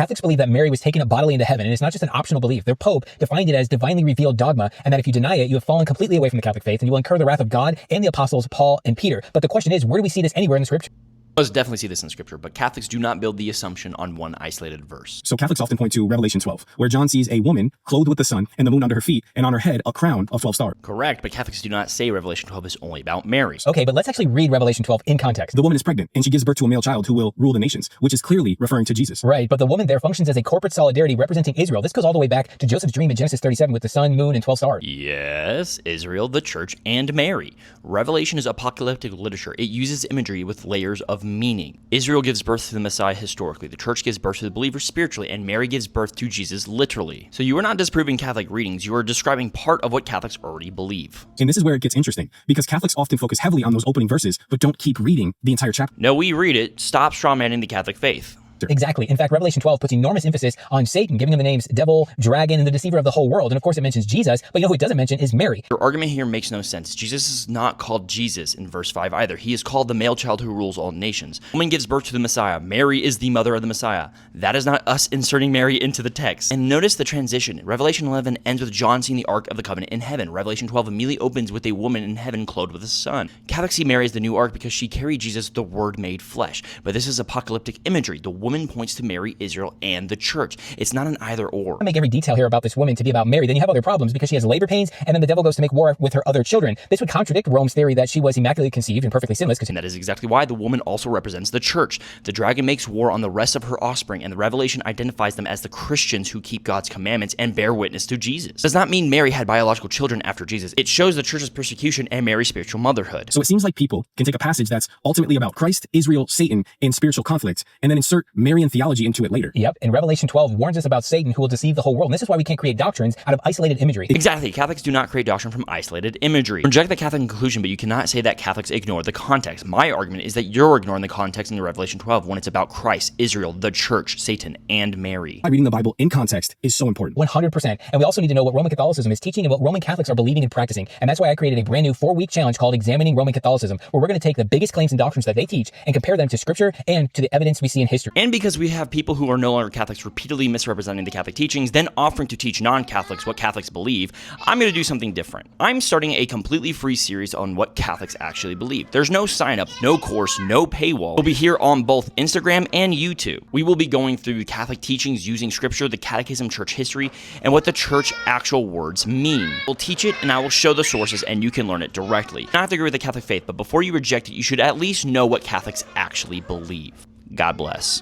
Catholics believe that Mary was taken up bodily into heaven, and it's not just an optional belief. Their Pope defined it as divinely revealed dogma, and that if you deny it, you have fallen completely away from the Catholic faith, and you will incur the wrath of God and the apostles Paul and Peter. But the question is, where do we see this anywhere in the scripture? Let's definitely see this in scripture, but Catholics do not build the assumption on one isolated verse. So Catholics often point to Revelation 12, where John sees a woman clothed with the sun and the moon under her feet, and on her head a crown of 12 stars. Correct, but Catholics do not say Revelation 12 is only about Mary. Okay, but let's actually read Revelation 12 in context. The woman is pregnant, and she gives birth to a male child who will rule the nations, which is clearly referring to Jesus. Right, but the woman there functions as a corporate solidarity representing Israel. This goes all the way back to Joseph's dream in Genesis 37 with the sun, moon, and 12 stars. Yes, Israel, the church, and Mary. Revelation is apocalyptic literature. It uses imagery with layers of meaning. Israel gives birth to the Messiah historically, the church gives birth to the believer spiritually, and Mary gives birth to Jesus literally. So you are not disproving Catholic readings, you are describing part of what Catholics already believe. And this is where it gets interesting, because Catholics often focus heavily on those opening verses, but don't keep reading the entire chapter. No, we read it. Stop strawmanning the Catholic faith. Exactly. In fact, Revelation 12 puts enormous emphasis on Satan, giving him the names devil, dragon, and the deceiver of the whole world. And of course, it mentions Jesus, but you know who it doesn't mention is Mary. Your argument here makes no sense. Jesus is not called Jesus in verse 5 either. He is called the male child who rules all nations. The woman gives birth to the Messiah. Mary is the mother of the Messiah. That is not us inserting Mary into the text. And notice the transition. Revelation 11 ends with John seeing the Ark of the Covenant in heaven. Revelation 12 immediately opens with a woman in heaven clothed with the sun. Catholics see Mary as the new Ark because she carried Jesus, the Word made flesh. But this is apocalyptic imagery. The woman points to Mary, Israel, and the church. It's not an either or. I make every detail here about this woman to be about Mary, then you have other problems because she has labor pains, and then the devil goes to make war with her other children. This would contradict Rome's theory that she was immaculately conceived and perfectly sinless. And that is exactly why the woman also represents the church. The dragon makes war on the rest of her offspring, and the Revelation identifies them as the Christians who keep God's commandments and bear witness to Jesus. It does not mean Mary had biological children after Jesus. It shows the church's persecution and Mary's spiritual motherhood. So it seems like people can take a passage that's ultimately about Christ, Israel, Satan, and spiritual conflict, and then insert Marian theology into it later. Yep, and Revelation 12 warns us about Satan who will deceive the whole world. And this is why we can't create doctrines out of isolated imagery. Exactly. Catholics do not create doctrine from isolated imagery. Reject the Catholic conclusion, but you cannot say that Catholics ignore the context. My argument is that you're ignoring the context in the Revelation 12 when it's about Christ, Israel, the church, Satan, and Mary. Reading the Bible in context is so important. 100%. And we also need to know what Roman Catholicism is teaching and what Roman Catholics are believing and practicing. And that's why I created a brand new 4-week challenge called Examining Roman Catholicism, where we're going to take the biggest claims and doctrines that they teach and compare them to scripture and to the evidence we see in history. And because we have people who are no longer Catholics repeatedly misrepresenting the Catholic teachings, then offering to teach non-Catholics what Catholics believe, I'm going to do something different. I'm starting a completely free series on what Catholics actually believe. There's no sign up, no course, no paywall. We'll be here on both Instagram and YouTube. We will be going through Catholic teachings using scripture, the catechism, church history, and what the church actual words mean. We'll teach it and I will show the sources and you can learn it directly. You don't have to agree with the Catholic faith, but before you reject it, you should at least know what Catholics actually believe. God bless.